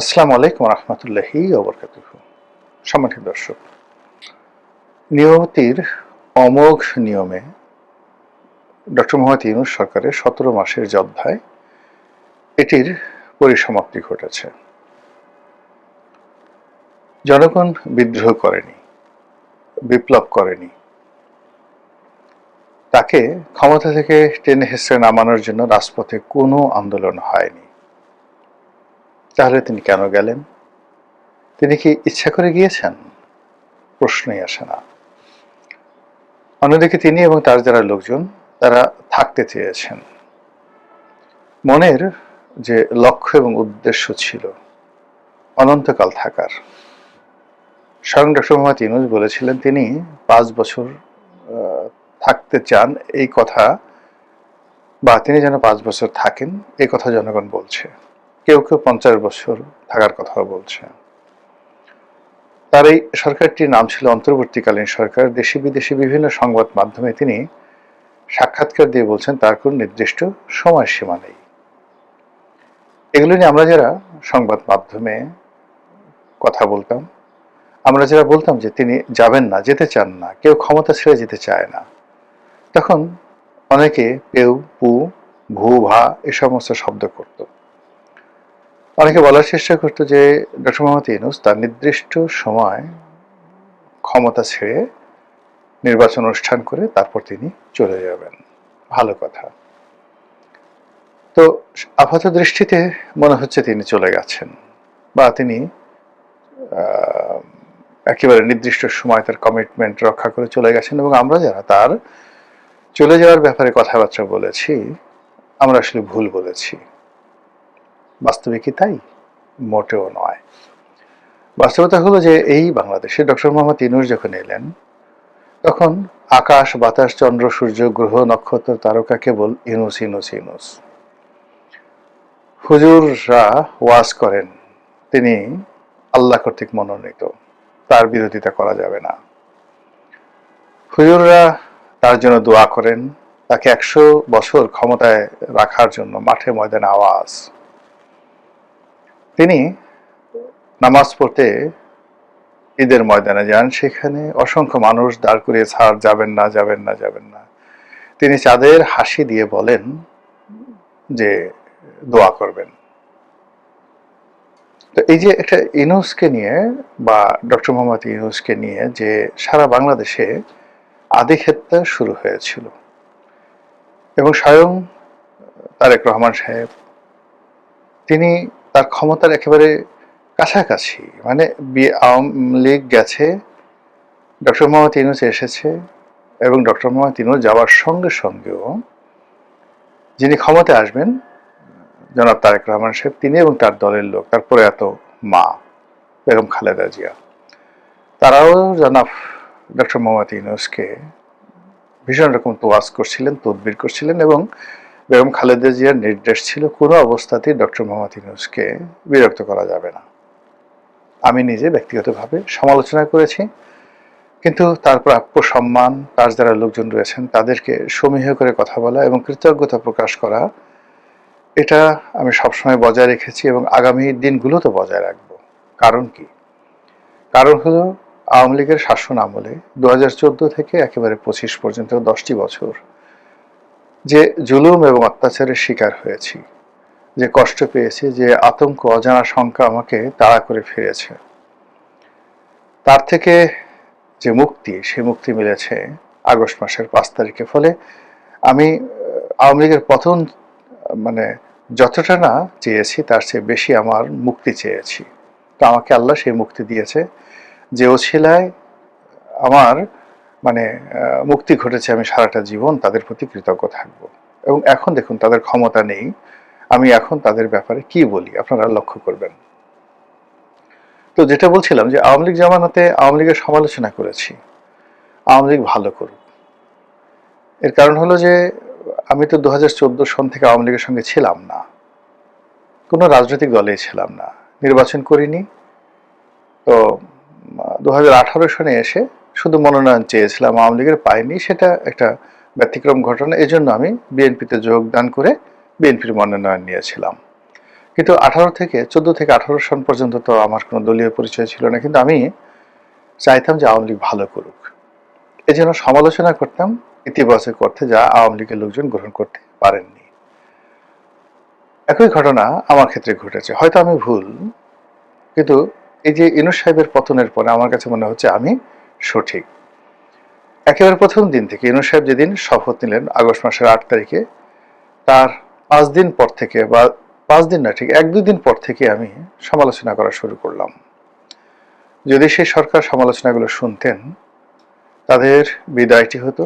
আসসালামু আলাইকুম রহমতুল্লাহি ওয়া বারাকাতুহু। সম্মানিত দর্শক, নিয়তির অমোঘ নিয়মে ডক্টর মোহাম্মদ ইউনূস সরকারের ১৭ মাসের যে অধ্যায়, এটির পরিসমাপ্তি ঘটেছে। জনগণ বিদ্রোহ করেনি, বিপ্লব করেনি, তাকে ক্ষমতা থেকে টেনে হেসড়ে নামানোর জন্য রাজপথে কোনো আন্দোলন হয়নি। তাহলে তিনি কেন গেলেন? তিনি কি ইচ্ছা করে গিয়েছেন? প্রশ্নই আসে না। অন্যদিকে তিনি এবং তার যারা লোকজন, তারা থাকতে চেয়েছেন। মনের যে লক্ষ্য এবং উদ্দেশ্য ছিল অনন্তকাল থাকার, স্বয়ং ডক্টর মোহাম্মদ ইউনূস বলেছিলেন তিনি ৫ বছর থাকতে চান, এই কথা, বা তিনি যেন ৫ বছর থাকেন এই কথা জনগণ বলছে। কেউ কেউ ৫০ বছর থাকার কথাও বলছে। তার এই সরকারটির নাম ছিল অন্তর্বর্তীকালীন সরকার। দেশি বিদেশি বিভিন্ন সংবাদ মাধ্যমে তিনি সাক্ষাৎকার দিয়ে বলছেন তার কোন নির্দিষ্ট সময়সীমা নেই। এগুলো নিয়ে আমরা যারা সংবাদ মাধ্যমে কথা বলতাম, আমরা যারা বলতাম যে তিনি যাবেন না, যেতে চান না, কেউ ক্ষমতা ছেড়ে যেতে চায় না, তখন অনেকে পেউ, পু, ভু, ভা এ সমস্ত শব্দ করত। অনেকে বলার চেষ্টা করতো যে ডক্টর মোহাম্মদ ইউনূস তার নির্দিষ্ট সময় ক্ষমতা ছেড়ে নির্বাচন অনুষ্ঠান করে তারপর তিনি চলে যাবেন। ভালো কথা। তো আপাত দৃষ্টিতে মনে হচ্ছে তিনি চলে গেছেন, বা তিনি একেবারে নির্দিষ্ট সময় তার কমিটমেন্ট রক্ষা করে চলে গেছেন, এবং আমরা যারা তার চলে যাওয়ার ব্যাপারে কথাবার্তা বলেছি, আমরা আসলে ভুল বলেছি। বাস্তবে কি তাই? মোটেও নয়। বাস্তবতা হলো যে এই বাংলাদেশে ডক্টর মোহাম্মদ ইউনূস যখন এলেন, তখন আকাশ বাতাস চন্দ্র সূর্য গ্রহ নক্ষত্র তারকা কেবল ইউনূস ইউনূস ইউনূস। হুজুররা ওয়াজ করেন তিনি আল্লাহ কর্তৃক মনোনীত, তার বিরোধিতা করা যাবে না। হুজুররা তার জন্য দোয়া করেন, তাকে ১০০ বছর ক্ষমতায় রাখার জন্য মাঠে ময়দানে আওয়াজ। তিনি নামাজ পড়তে ঈদের ময়দানে যান, সেখানে অসংখ্য মানুষ দাঁড় করিয়ে ছাড়, যাবেন না, যাবেন না, যাবেন না। তিনি চাঁদের হাসি দিয়ে বলেন যে দোয়া করবেন। তো এই যে একটা ইউনূসকে নিয়ে, বা ডক্টর মোহাম্মদ ইউনূসকে নিয়ে যে সারা বাংলাদেশে আধিক্ষেত্তা শুরু হয়েছিল, এবং স্বয়ং তারেক রহমান সাহেব তিনি তার ক্ষমতার একেবারে কাছাকাছি, মানে আওয়ামী লীগ গেছে, ডক্টর মোহাম্মদ ইউনূস এসেছে, এবং ডক্টর মোহাম্মদ ইউনূস যাওয়ার সঙ্গে সঙ্গেও যিনি ক্ষমতায় আসবেন জনাব তারেক রহমান সাহেব, তিনি এবং তার দলের লোক, তারপরে এত মা বেগম খালেদা জিয়া, তারাও জনাব ডক্টর মোহাম্মদ ইউনূসকে ভীষণ রকম তোয়াজ করছিলেন, তদবির করছিলেন, এবং বেগম খালেদা জিয়ার নির্দেশ ছিল কোনো অবস্থাতেই ডক্টর মোহাম্মদ ইউনূসকে বিরক্ত করা যাবে না। আমি নিজে ব্যক্তিগতভাবে সমালোচনা করেছি, কিন্তু তার প্রাপ্য সম্মান, তার যারা লোকজন রয়েছেন তাদেরকে সমীহ করে কথা বলা এবং কৃতজ্ঞতা প্রকাশ করা, এটা আমি সবসময় বজায় রেখেছি এবং আগামী দিনগুলোতে বজায় রাখবো। কারণ কি? কারণ হলো আওয়ামী লীগের শাসন আমলে ২০১৪ থেকে একেবারে ২৫ পর্যন্ত ১০টি বছর যে জুলুম এবং অত্যাচারের শিকার হয়েছি, যে কষ্ট পেয়েছি, যে আতঙ্ক অজানা শঙ্কা আমাকে তাড়া করে ফিরেছে, তার থেকে যে মুক্তি, সে মুক্তি মিলেছে আগস্ট মাসের ৫ তারিখে। ফলে আমি আওয়ামী লীগের পতন মানে যতটা না চেয়েছি তার চেয়ে বেশি আমার মুক্তি চেয়েছি। তো আমাকে আল্লাহ সেই মুক্তি দিয়েছে, যে ওছিলায় আমার মুক্তি ঘটেছে। আমি সারাটা জীবন তাদের প্রতি কৃতজ্ঞ থাকব। এবং এখন দেখুন তাদের ক্ষমতা নেই, আমি এখন তাদের ব্যাপারে কি বলি আপনারা লক্ষ্য করবেন। তো যেটা বলছিলাম যে আওয়ামী লীগ জামানাতে আওয়ামী লীগের সমালোচনা করেছি, আওয়ামী লীগ ভালো করুক। এর কারণ হলো যে আমি তো ২০১৪ সন থেকে আওয়ামী লীগের সঙ্গে ছিলাম না, কোনো রাজনৈতিক দলেই ছিলাম না, নির্বাচন করিনি। তো ২০১৮ সনে এসে শুধু মনোনয়ন চেয়েছিলাম, আওয়ামী লীগের পাইনি, সেটা একটা ব্যতিক্রম ঘটনা। এজন্য আমি বিএনপিতে যোগদান করে বিএনপির মনোনয়ন নিয়েছিলাম। কিন্তু 14 থেকে 18 সন পর্যন্ত তো আমার কোনো দলীয় পরিচয় ছিল না, কিন্তু আমি চাইতাম যে আওয়ামী লীগ ভালো করুক। এই জন্য সমালোচনা করতাম ইতিবাচক অর্থে, যা আওয়ামী লীগের লোকজন গ্রহণ করতে পারেননি। একই ঘটনা আমার ক্ষেত্রে ঘটেছে, হয়তো আমি ভুল, কিন্তু এই যে ইউনূস সাহেবের পতনের পরে আমার কাছে মনে হচ্ছে আমি সঠিক। একেবারে প্রথম দিন থেকে ইউনূস সাহেব যেদিন শপথ নিলেন আগস্ট মাসের 8 তারিখে, তার 5 দিন পর থেকে, বা 5 দিন না, ঠিক 1-2 দিন পর থেকে আমি সমালোচনা করা শুরু করলাম। যদি সেই সরকার সমালোচনাগুলো শুনতেন, তাদের বিদায়টি হতো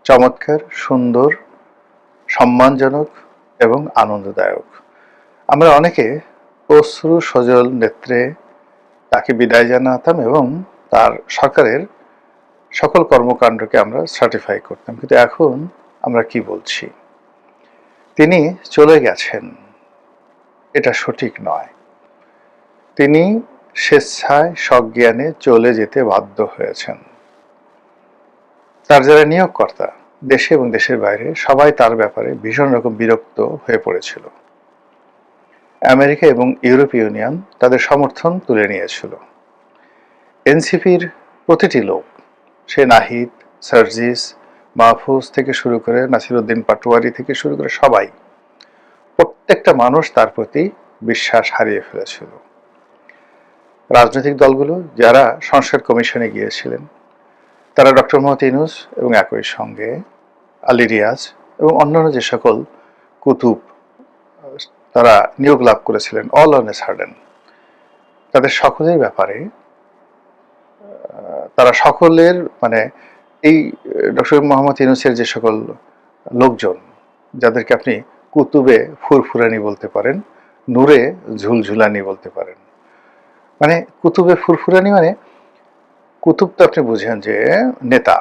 চমৎকার, সুন্দর, সম্মানজনক এবং আনন্দদায়ক। আমরা অনেকে অশ্রু সজল নেত্রে তাকে বিদায় জানাতাম এবং তার সরকারের সকল কর্মকাণ্ডকে আমরা সার্টিফাই করতাম। কিন্তু এখন আমরা কি বলছি? তিনি চলে গেছেন, এটা সঠিক নয়। তিনি স্বেচ্ছায় সজ্ঞানে চলে যেতে বাধ্য হয়েছেন। তার যারা নিয়োগকর্তা দেশে এবং দেশের বাইরে, সবাই তার ব্যাপারে ভীষণ রকম বিরক্ত হয়ে পড়েছিল। আমেরিকা এবং ইউরোপীয় ইউনিয়ন তাদের সমর্থন তুলে নিয়েছিল। এনসিপির প্রতিটি লোক, সে নাহিদ, সার্জিস, মাহফুজ থেকে শুরু করে নাসিরউদ্দিন পাটোয়ারি থেকে শুরু করে সবাই, প্রত্যেকটা মানুষ তার প্রতি বিশ্বাস হারিয়ে ফেলেছিল। রাজনৈতিক দলগুলো যারা সংস্কার কমিশনে গিয়েছিলেন, তারা ডক্টর মোহাম্মদ ইউনূস এবং একই সঙ্গে আলী রিয়াজ এবং অন্যান্য যে সকল কুতুব তারা নিয়োগ লাভ করেছিলেন, অল অন এ সাডেন, তাদের সকলের ব্যাপারে তারা সকলের মানে এই ডক্টর মোহাম্মদ ইউনূসের যে সকল লোকজন, যাদেরকে আপনি কুতুবে ফুরফুরানি বলতে পারেন, নূরে ঝুলঝুলানি বলতে পারেন, মানে কুতুবে ফুরফুরানি মানে কুতুব তো আপনি বুঝেন যে নেতা,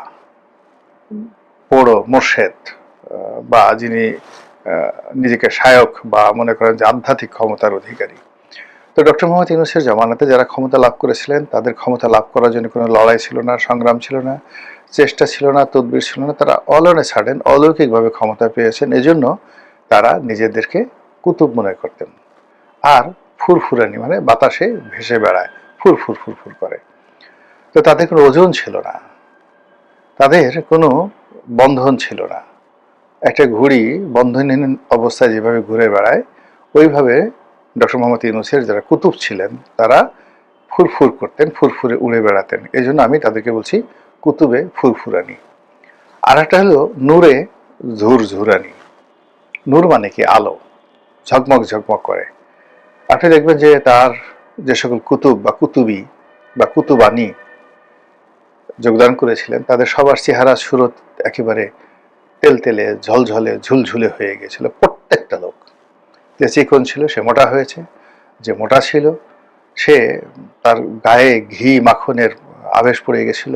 বড় মোর্শেদ, বা যিনি নিজেকে শায়ক বা মনে করেন যে আধ্যাত্মিক ক্ষমতার অধিকারী। তো ডক্টর মোহাম্মদ ইউনূসের জামানাতে যারা ক্ষমতা লাভ করেছিলেন, তাদের ক্ষমতা লাভ করার জন্য কোনো লড়াই ছিল না, সংগ্রাম ছিল না, চেষ্টা ছিল না, তদবির ছিল না। তারা অল অন এ সাডেন অলৌকিকভাবে ক্ষমতা পেয়েছেন, এজন্য তারা নিজেদেরকে কুতুব মনে করতেন। আর ফুরফুরানি মানে বাতাসে ভেসে বেড়ায়, ফুরফুর ফুরফুর করে। তো তাদের কোনো ওজন ছিল না, তাদের কোনো বন্ধন ছিল না। একটা ঘুড়ি বন্ধনহীন অবস্থায় যেভাবে ঘুরে বেড়ায়, ওইভাবে ডক্টর মোহাম্মদ ইউনূসের যারা কুতুব ছিলেন তারা ফুরফুর করতেন, ফুরফুরে উড়ে বেড়াতেন। এই জন্য আমি তাদেরকে বলছি কুতুবে ফুরফুরানি। আর একটা হলো নূরে ঝুরঝুরানি। নূর মানে কি? আলো, ঝকমক ঝকমক করে। আপনি দেখবেন যে তার যে সকল কুতুব বা কুতুবি বা কুতুবানি যোগদান করেছিলেন, তাদের সবার চেহারা সুরত একেবারে তেলতেলে, ঝলঝলে, ঝুলঝুলে হয়ে গেছিল। প্রত্যেকটা লোক, যে চিকন ছিল সে মোটা হয়েছে, যে মোটা ছিল সে তার গায়ে ঘি মাখনের আবেশ পড়ে গেছিল,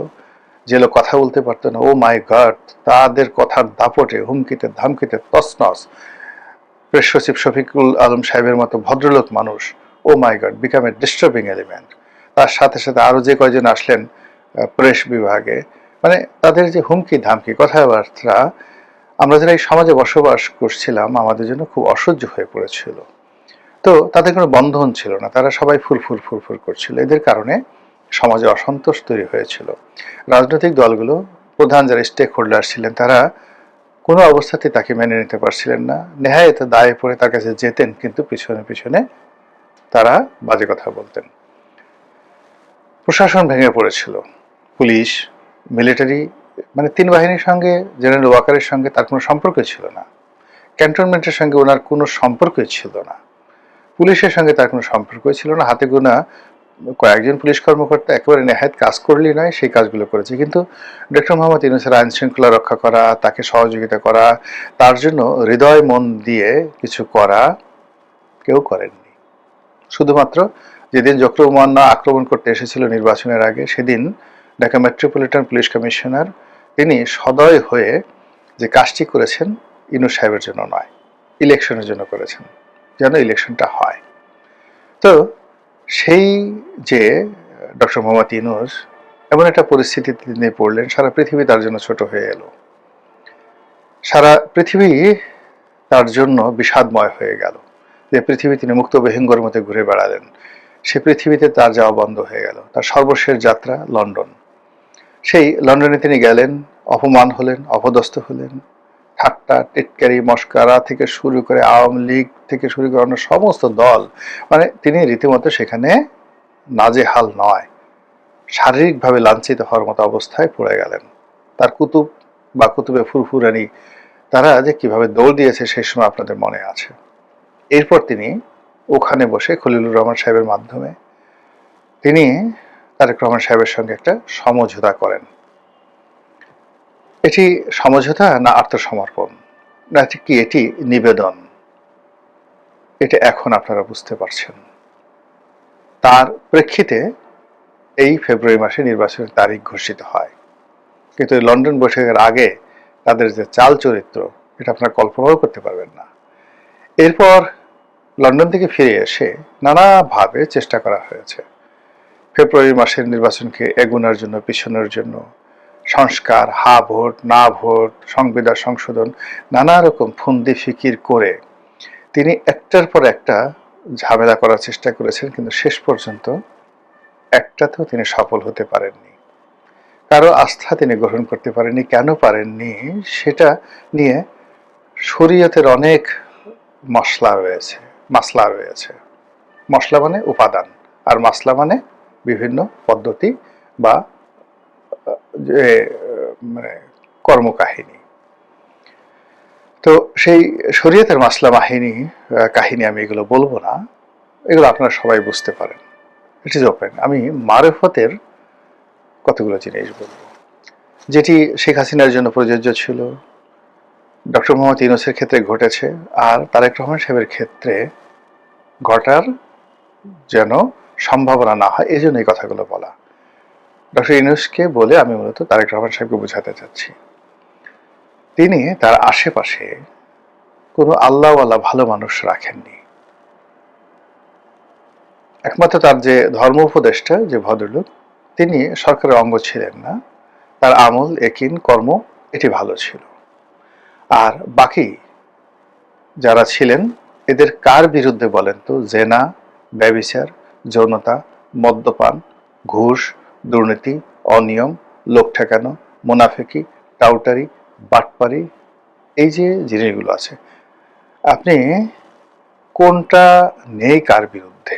যে লোক কথা বলতে পারতো না, ও মাই গড, তাদের কথার দাপটে, হুমকিতে ধামকিতে তছনছ। প্রেস সচিব শফিকুল আলম সাহেবের মতো ভদ্রলোক মানুষ, oh my God, become a disturbing element. তার সাথে সাথে আরো যে কয়জন আসলেন প্রেস বিভাগে, মানে তাদের যে হুমকি ধামকি কথাবার্তা, আমরা যারা এই সমাজে বসবাস করছিলাম আমাদের জন্য খুব অসহ্য হয়ে পড়েছিল। তো তাদের কোনো বন্ধন ছিল না, তারা সবাই ফুরফুর ফুরফুর করছিল। এদের কারণে সমাজে অসন্তোষ তৈরি হয়েছিল। রাজনৈতিক দলগুলো, প্রধান যারা স্টেক হোল্ডার ছিলেন, তারা কোনো অবস্থাতে তাকে মেনে নিতে পারছিলেন না। নেহায়েত দায়ে পড়ে তার কাছে যেতেন, কিন্তু পিছনে পিছনে তারা বাজে কথা বলতেন। প্রশাসন ভেঙে পড়েছিল। পুলিশ, মিলিটারি, মানে 3 বাহিনীর সঙ্গে জেনারেল ওয়াকারের সঙ্গে তার কোনো সম্পর্ক ছিল না। ক্যান্টনমেন্টের সঙ্গে ওনার কোনো সম্পর্কই ছিল না। পুলিশের সঙ্গে তার কোনো সম্পর্কই ছিল না। হাতে গোনা কয়েকজন পুলিশ কর্মকর্তা একেবারে নেহায়েত কাজ করলেই নয়, সেই কাজগুলো করেছে। কিন্তু ডক্টর মোহাম্মদ ইউনূসের আইন শৃঙ্খলা রক্ষা করা, তাকে সহযোগিতা করা, তার জন্য হৃদয় মন দিয়ে কিছু করা কেউ করেননি। শুধুমাত্র যেদিন জকরুমান্না আক্রমণ করতে এসেছিল নির্বাচনের আগে, সেদিন ঢাকা মেট্রোপলিটন পুলিশ কমিশনার তিনি সদয় হয়ে যে কাজটি করেছেন, ইউনূস সাহেবের জন্য নয়, ইলেকশনের জন্য করেছেন, যেন ইলেকশনটা হয়। তো সেই যে ডক্টর মোহাম্মদ ইউনূস এমন একটা পরিস্থিতিতে তিনি পড়লেন, সারা পৃথিবী তার জন্য ছোট হয়ে এলো, সারা পৃথিবী তার জন্য বিষাদময় হয়ে গেল। যে পৃথিবী তিনি মুক্ত বিহঙ্গের মতো ঘুরে বেড়ালেন, সে পৃথিবীতে তার যাওয়া বন্ধ হয়ে গেল। তার সর্বশেষ যাত্রা লন্ডন। সেই লন্ডনে তিনি গেলেন, অপমান হলেন, অপদস্থ হলেন, ঠাট্টা টিটকারি মস্কারা থেকে শুরু করে আওয়ামী লীগ থেকে শুরু করে অন্য সমস্ত দল, মানে তিনি রীতিমতো সেখানে নাজেহাল নয়, শারীরিকভাবে লাঞ্ছিত হওয়ার মতো অবস্থায় পড়ে গেলেন। তার কুতুব বা কুতুবে ফুরফুরানি তারা যে কিভাবে দৌড় দিয়েছে সেই সময় আপনাদের মনে আছে। এরপর তিনি ওখানে বসে খলিলুর রহমান সাহেবের মাধ্যমে তিনি তারেক রহমান সাহেবের সঙ্গে একটা সমঝোতা করেন। এটি সমঝোতা না আত্মসমর্পণ, না কি এটি নিবেদন, এটা এখন আপনারা বুঝতে পারছেন। তার প্রেক্ষিতে এই ফেব্রুয়ারি মাসে নির্বাচনের তারিখ ঘোষিত হয়। কিন্তু লন্ডন বৈঠকের আগে তাদের যে চাল চরিত্র, এটা আপনারা কল্পনাও করতে পারবেন না। এরপর লন্ডন থেকে ফিরে এসে নানাভাবে চেষ্টা করা হয়েছে ফেব্রুয়ারি মাসের নির্বাচনকে এগোনোর জন্য, পিছনের জন্য, সংস্কার, হা ভোট না ভোট, সংবিধান সংশোধন, নানা রকম ফন্দি ফিকির করে তিনি একটার পর একটা ঝামেলা করার চেষ্টা করেছেন, কিন্তু শেষ পর্যন্ত একটাতেও তিনি সফল হতে পারেননি। কারো আস্থা তিনি গ্রহণ করতে পারেননি। কেন পারেননি সেটা নিয়ে শরীয়তের অনেক মাসলা রয়েছে। মশলা মানে উপাদান, আর মাসলা মানে বিভিন্ন পদ্ধতি বা যে মানে কর্মকাহিনী। তো সেই শরীয়তের মাসলা কাহিনী আমি এগুলো বলবো না, এগুলো আপনারা সবাই বুঝতে পারেন। It is open. আমি মারেফতের কতগুলো জিনিস বলবো, যেটি শেখ হাসিনার জন্য প্রযোজ্য ছিল, ডক্টর মোহাম্মদ ইউনূসের ক্ষেত্রে ঘটেছে, আর তারেক রহমান সাহেবের ক্ষেত্রে ঘটার যেন সম্ভাবনা না হয়, এই জন্য এই কথাগুলো বলা। ডক্টর ইউনূসকে বলে আমি মূলত তারেক রহমান সাহেবকে বোঝাতে চাচ্ছি, তিনি তার আশেপাশে কোনো আল্লাহওয়ালা ভালো মানুষ রাখেননি। একমাত্র তার যে ধর্ম উপদেষ্টা, যে ভদ্রলোক, তিনি সরকারের অঙ্গ ছিলেন না, তার আমল একিন কর্ম এটি ভালো ছিল। আর বাকি যারা ছিলেন এদের কার বিরুদ্ধে বলেন তো? জেনা, ব্যভিচার, যৌনতা, মদ্যপান, ঘুষ, দুর্নীতি, অনিয়ম, লোক ঠেকানো, মুনাফিকি, টাউটারি, বাটপারি, এই যে জিনিসগুলো আছে, আপনি কোনটা নেই কার বিরুদ্ধে,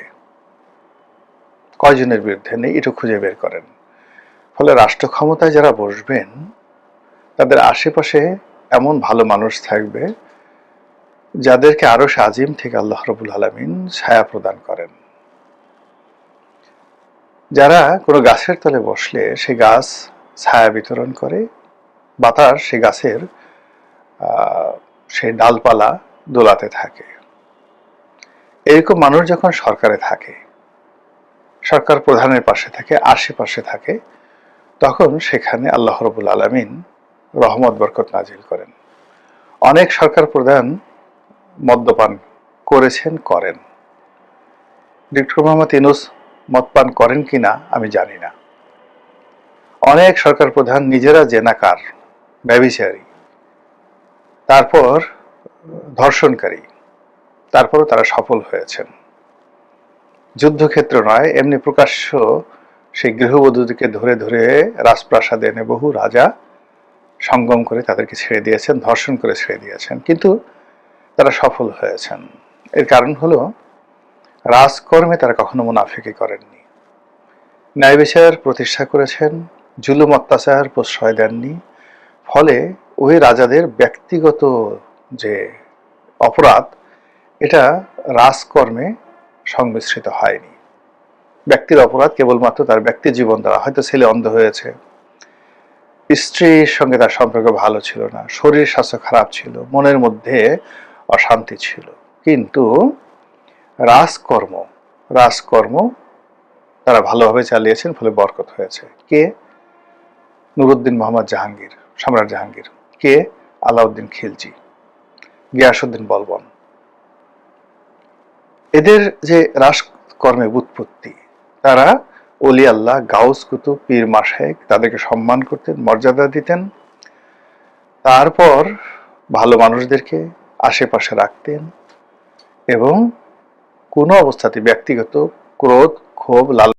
কয়জনের বিরুদ্ধে নেই, একটু খুঁজে বের করেন। ফলে রাষ্ট্র ক্ষমতায় যারা বসবেন তাদের আশেপাশে এমন ভালো মানুষ থাকবে যাদেরকে আরো আজিম থেকে আল্লাহ রাব্বুল আলামিন ছায়া প্রদান করেন। যারা কোনো গাছের তলে বসলে সেই গাছ ছায়া বিতরণ করে, বাতাস সেই গাছের সেই ডালপালা দোলাতে থাকে। এরকম মানুষ যখন সরকারে থাকে, সরকার প্রধানের পাশে থাকে, আশেপাশে থাকে, তখন সেখানে আল্লাহ রাব্বুল আলামিন রহমত বরকত নাজিল করেন। অনেক সরকার প্রধান মদ্যপান করেছেন, করেন। ডক্টর মোহাম্মদ ইউনূস মদপান করেন কিনা আমি জানি না। অনেক সরকার প্রধান নিজেরা জেনাকার, ব্যভিচারী, তারপর ধর্ষণকারী, তারপরও তারা সফল হয়েছেন। যুদ্ধক্ষেত্র নয়, এমনি প্রকাশ্য সেই গৃহবধূদেরকে ধরে ধরে রাজপ্রাসাদে এনে বহু রাজা সঙ্গম করে তাদেরকে ছেড়ে দিয়েছেন, ধর্ষণ করে ছেড়ে দিয়েছেন, কিন্তু তারা সফল হয়েছেন। এর কারণ হলো রাজকর্মে তারা কখনো মুনাফিকি করেননি, ন্যায় বিচার প্রতিষ্ঠা করেছেন, জুলুম অত্যাচার প্রশ্রয় দেননি। ফলে ওই রাজাদের ব্যক্তিগত যে অপরাধ, এটা রাজকর্মে সংমিশ্রিত হয়নি। ব্যক্তির অপরাধ কেবলমাত্র তার ব্যক্তি জীবন দ্বারা, হয়তো ছেলে অন্ধ হয়েছে, স্ত্রীর সঙ্গে তার সম্পর্ক ভালো ছিল না, শরীর স্বাস্থ্য খারাপ ছিল, মনের মধ্যে অশান্তি ছিল, কিন্তু রাজকর্ম তারা ভালোভাবে চালিয়েছেন, ফলে বরকত হয়েছে। কে? নুরুদ্দিন মোহাম্মদ জাহাঙ্গীর, সম্রাট জাহাঙ্গীর। কে? আলাউদ্দিন খিলজি, গিয়াসউদ্দিন বলবন। এদের যে রাজকর্মে উৎপত্তি, তারা ওলি আল্লাহ, গাউস কুতুব, পীর মাশায়েখ, তাদেরকে সম্মান করতেন, মর্যাদা দিতেন। তারপর ভালো মানুষদেরকে আশেপাশে রাখতেন এবং কোনো অবস্থাতে ব্যক্তিগত ক্রোধ, ক্ষোভ, লাল